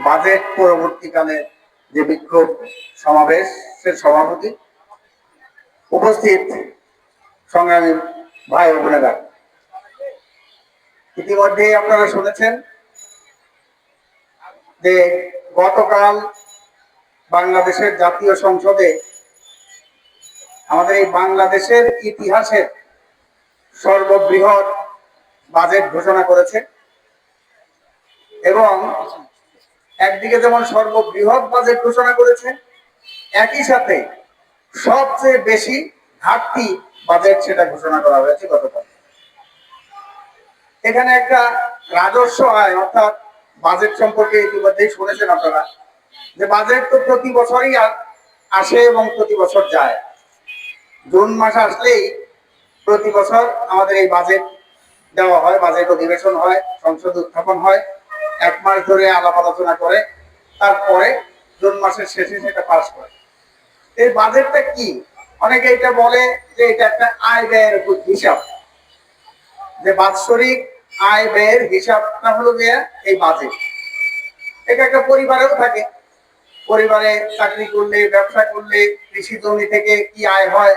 Budget পরবর্তীকালে যে বিক্ষোভ সমাবেশের সভাপতি, উপস্থিত সংগ্রামী ভাই ও বোনেরা, ইতিমধ্যেই আপনারা শুনেছেন যে গতকাল বাংলাদেশের জাতীয় সংসদে আমাদের এই বাংলাদেশের ইতিহাসের সর্ববৃহৎ বাজেট ঘোষণা করেছে এবং একদিকে যেমন সর্ববৃহৎ বাজেট ঘোষণা করেছে, একই সাথে সবচেয়ে বেশি ঘাটতি বাজেট সেটা ঘোষণা করা হয়েছে গতকাল। এখানে একটা রাজস্ব আয় অর্থাৎ বাজেট সম্পর্কে ইতিমধ্যেই শুনেছেন আপনারা যে বাজেট তো প্রতি বছরই আসে এবং প্রতি বছর যায়। জুন মাস আসলেই প্রতি বছর আমাদের এই বাজেট দেওয়া হয়, বাজেট অধিবেশন হয়, সংসদ উত্থাপন হয়, এক মাস ধরে আলাপ আলোচনা করে তারপরে জুন মাসের শেষে সেটা পাস করে। এই বাজেটটা কি? অনেকে এটা বলে যে এটা একটা আয় ব্যয়ের হিসাব, যে বাৎসরিক আয় ব্যয়ের হিসাবটা হলো গিয়ে এই বাজেট। এটা একটা পরিবারেও থাকে, পরিবারে চাকরি করলে, ব্যবসা করলে, কৃষি জমি থেকে কি আয় হয়,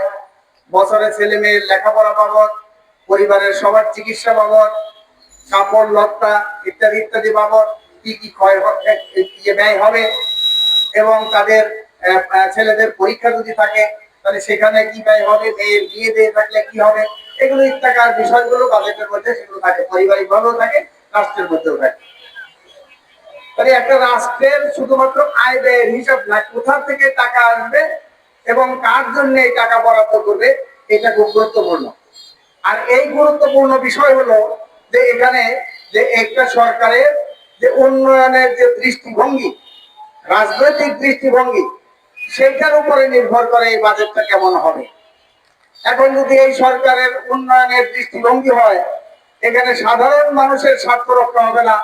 বছরে ছেলে মেয়ের লেখাপড়া বাবদ, পরিবারের সবার চিকিৎসা বাবদ, কাপড় লত্তা ইত্যাদি ইত্যাদি বাবদ কি কি ব্যয় হবে, এবং তাদের ছেলেদের পরীক্ষা যদি থাকে তাহলে সেখানে কি ব্যয় হবে, মেয়ের বিয়ে দিয়ে থাকলে কি হবে, এগুলো ইত্যাকার বিষয়গুলো বাজেটের মধ্যে সেগুলো থাকে, পারিবারিক ভাবেও থাকে, রাষ্ট্রের মধ্যেও থাকে। তাহলে একটা রাষ্ট্রের শুধুমাত্র আয় ব্যয়ের হিসাব না, কোথা থেকে টাকা আসবে এবং কার জন্য এই টাকা বরাদ্দ করবে, এটা খুব গুরুত্বপূর্ণ। আর এই গুরুত্বপূর্ণ বিষয় হলো যে এখানে যে একটা সরকারের যে উন্নয়নের যে দৃষ্টিভঙ্গি, রাজনৈতিক দৃষ্টিভঙ্গি, সেইটার উপরে নির্ভর করে এই বাজেটটা কেমন হবে। এখন যদি এই সরকারের উন্নয়নের দৃষ্টিভঙ্গি হয়, এখানে সাধারণ মানুষের স্বার্থ রক্ষা হবে না,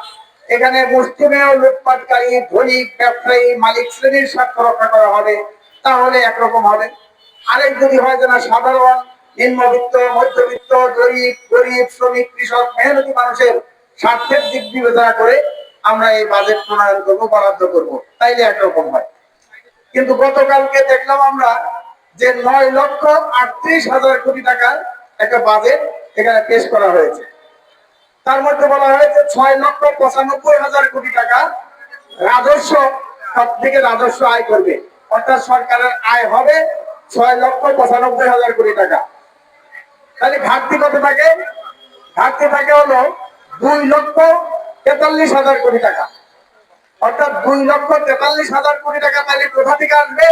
এখানে মুষ্টিমেয় লুটপাটকারী ধনিক ব্যবসায়ী মালিক শ্রেণীর স্বার্থ রক্ষা করা হবে, তাহলে একরকম হবে। আরেক যদি হয় যে না, সাধারণ নিম্নবিত্ত, মধ্যবিত্ত, গরিব শ্রমিক, কৃষক, মেহনতি মানুষের স্বার্থের দিক বিবেচনা করে আমরা এই বাজেট প্রণয়ন করবো, বরাদ্দ করবো, তাইলে একরকম হয়। কিন্তু গতকালকে দেখলাম আমরা যে 9,38,000 কোটি টাকার একটা বাজেট এখানে পেশ করা হয়েছে। তার মধ্যে বলা হয়েছে 6,95,000 কোটি টাকা রাজস্ব, সব থেকে রাজস্ব আয় করবে, অর্থাৎ সরকারের আয় হবে 6,95,000 কোটি টাকা। তাহলে ঘাটতি কত থাকে? ঘাটতি থাকে হলো 2,43,000 কোটি টাকা, অর্থাৎ 2,43,000 কোটি টাকা। তাহলে কোথা থেকে আসবে?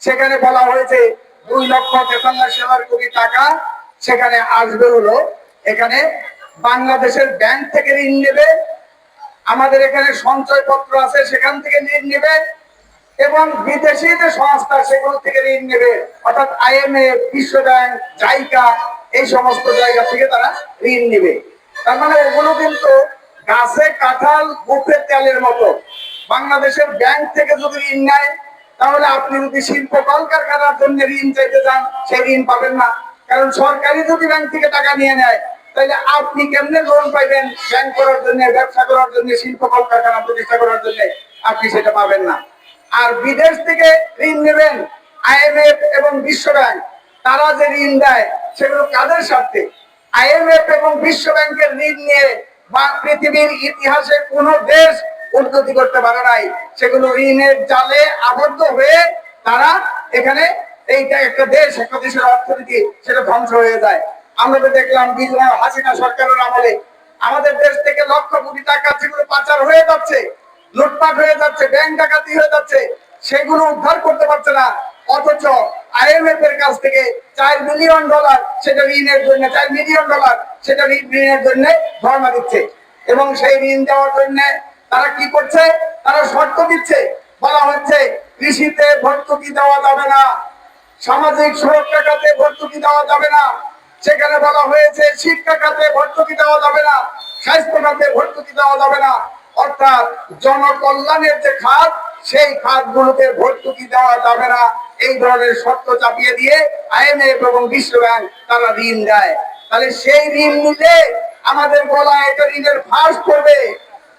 সেখানে বলা হয়েছে 2,43,000 কোটি টাকা সেখানে আসবে হলো এখানে বাংলাদেশের ব্যাংক থেকে ঋণ নেবে, আমাদের এখানে সঞ্চয়পত্র আছে সেখান থেকে ঋণ নেবে, এবং বিদেশি যে সংস্থা সেগুলো থেকে ঋণ নেবে, অর্থাৎ IMF, বিশ্ব ব্যাংক, জাইকা, এই সমস্ত জায়গা থেকে তারা ঋণ নেবে। তার মানে এগুলো কিন্তু গাছে কাঁঠাল বুফে তেলের মতো। বাংলাদেশের ব্যাংক থেকে যদি ঋণ নেয়, তাহলে আপনি যদি শিল্প কলকারখানার জন্য ঋণ চাইতে যান, সেই ঋণ পাবেন না, কারণ সরকারি যদি ব্যাংক থেকে টাকা নিয়ে নেয়, তাহলে আপনি কেমনে লোন পাইবেন ব্যাংক করার জন্য, ব্যবসা করার জন্য, শিল্প কলকারখানা প্রতিষ্ঠা করার জন্য? আপনি সেটা পাবেন না। আর বিদেশ থেকে ঋণ নেবেন, IMF এবং বিশ্ব ব্যাংক, তারা যে ঋণ দেয় সেগুলো কাদের স্বার্থে? IMF এবং বিশ্ব ব্যাংকের ঋণ নিয়ে বা পৃথিবীর ইতিহাসে কোন দেশ উন্নতি করতে পারে নাই, সেগুলো ঋণের জালে আবদ্ধ হয়ে তারা এখানে এইটা একটা দেশ, একটা দেশের অর্থনীতি সেটা ধ্বংস হয়ে যায়। আমরা তো দেখলাম হাসিনা সরকারের আমলে আমাদের দেশ থেকে লক্ষ কোটি টাকা যেগুলো পাচার হয়ে যাচ্ছে, লুটপাট হয়ে যাচ্ছে, ব্যাংক ডাকাতি হয়ে যাচ্ছে, সেগুলো উদ্ধার করতে পারছে না, অথচ IMF এর কাছ থেকে $4 বিলিয়ন সেটা ঋণের জন্য, $4 মিলিয়ন সেটা ঋণের জন্য ধর্ণা দিচ্ছে। এবং সেই ঋণ দেওয়ার জন্য তারা কি করছে? তারা শর্ত দিচ্ছে, বলা হচ্ছে কৃষিতে ভর্তুকি দেওয়া যাবে না, সামাজিক সুরক্ষা খাতে ভর্তুকি দেওয়া যাবে না, সেখানে বলা হয়েছে শিক্ষা খাতে ভর্তুকি দেওয়া যাবে না, স্বাস্থ্য খাতে ভর্তুকি দেওয়া যাবে না, অর্থাৎ জনকল্যাণের যে খাত সেই খাতগুলোতে ভর্তুকি দেওয়া যাবে না। এই ধরনের শর্ত চাপিয়ে দিয়ে IMF এবং বিশ্ব ব্যাংক তারা ঋণ দেয়। তাহলে সেই ঋণ নিলে আমাদের গলায় একটা ঋণের ফাঁস করবে।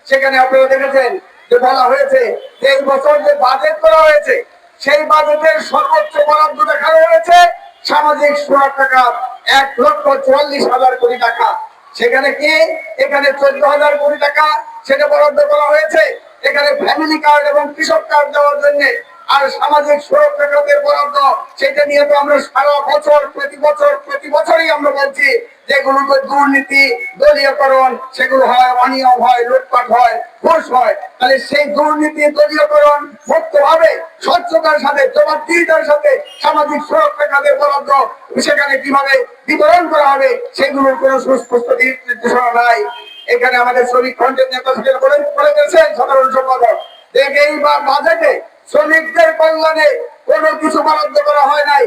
সেখানে আপনারা দেখেছেন যে বলা হয়েছে যে এই বছর যে বাজেট করা হয়েছে সেই বাজেটের সর্বোচ্চ বরাদ্দ দেখানো হয়েছে সামাজিক সুরক্ষা খাত 1,44,000 কোটি টাকা। সেখানে কি এখানে 14,000 কোটি টাকা সেটা বরাদ্দ করা হয়েছে এখানে ফ্যামিলি কার্ড এবং কৃষক কার্ড দেওয়ার জন্য। আর সামাজিক সুরক্ষা খাতের বরাদ্দ সেটা নিয়ে তো আমরা সারা বছর প্রতি বছরই আমরা বলছি যেগুলোতে দুর্নীতি দলীয়করণ সেগুলো হয়, অনিয়ম হয়, লুটপাট হয়, ঘুষ হয়। তাহলে সেই দুর্নীতি দলীয়করণ মুক্ত ভাবে স্বচ্ছতার সাথে জবাবদিহিতার সাথে সামাজিক সুরক্ষা খাতের বরাদ্দ সেখানে কিভাবে বিতরণ করা হবে সেগুলোর কোনো সুস্পষ্ট দিক নির্দেশনা নাই। এখানে আমাদের শ্রমিক ফ্রন্টের নেতা বলে গেছেন সাধারণ সম্পাদক দেখে এই বাজেটে শ্রমিকদের কল্যাণে কোনো কিছু বরাদ্দ করা হয় নাই।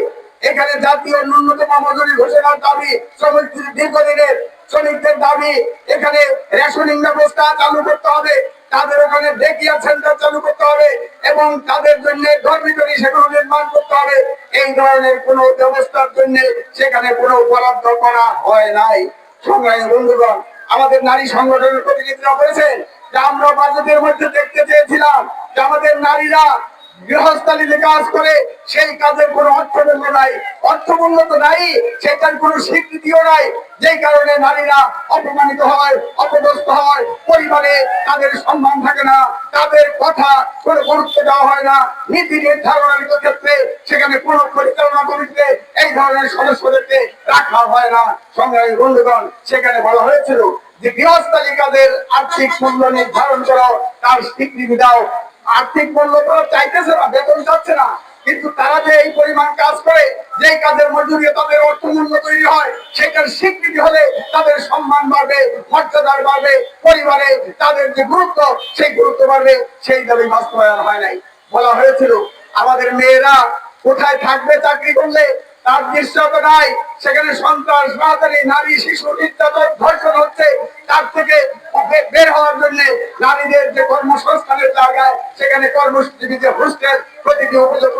এখানে জাতীয় ন্যূনতম মজুরি ঘোষণার দাবি শ্রমিকদের দীর্ঘদিনের শ্রমিকদের দাবি এখানে রেশনিং ব্যবস্থা চালু করতে হবে, তাদের ওখানে ডেকেয়ার সেন্টার চালু করতে হবে এবং তাদের জন্য ডরমিটরি সেগুলো নির্মাণ করতে হবে। এই ধরনের কোনো ব্যবস্থার জন্য সেখানে কোনো বরাদ্দ করা হয় নাই। সংগ্রামী বন্ধুগণ, আমাদের নারী সংগঠনের প্রতিনিধিরা বলেছেন যে আমরা বাজেটের মধ্যে দেখতে চেয়েছিলাম যে আমাদের নারীরা গৃহস্থালিতে কাজ করে সেই কাজের কোনো অর্থমূল্য নাই, অর্থমূল্য তো নাই, সেটার কোনো স্বীকৃতিও নাই, যেই কারণে নারীরা অপমানিত হয়, অপদস্থ হয়, পরিবারে তাদের সম্মান থাকে না, তাদের কথা কোনো গুরুত্ব দেওয়া হয় না, নীতি নির্ধারণের ক্ষেত্রে সেখানে কোনো পরিচালনা কমিটিতে এই ধরনের সদস্যদেরকে রাখা হয় না। সংগ্রামী বন্ধুগণ, সেখানে বলা হয়েছিল যে গৃহস্থালী কাজের আর্থিক মূল্য নির্ধারণ করো, তার স্বীকৃতি দাও। আর্থিক মূল্য তারা চাইতেছে না, বেতন চাচ্ছে না, কিন্তু তারা যে এই পরিমাণ কাজ করে যে কাজের মজুরি তাদের অর্থমূল্য তৈরি হয় সেটার স্বীকৃতি হলে তাদের সম্মান বাড়বে, মর্যাদার বাড়বে, পরিবারে তাদের যে গুরুত্ব সেই গুরুত্ব বাড়বে। সেই দাবি বাস্তবায়ন হয় নাই। বলা হয়েছিল আমাদের মেয়েরা কোথায় থাকবে চাকরি করলে তার নিশ্চয়তা নাই, সেখানে সন্ত্রাস রাজধানী নারী শিশু নির্যাতন ধর্ষণ হচ্ছে, তার থেকে বের হওয়ার জন্য নারীদের যে কর্মসংস্থানের জায়গায় সেখানে কর্মজীবী যে হোস্টেল প্রতিটি উপযুক্ত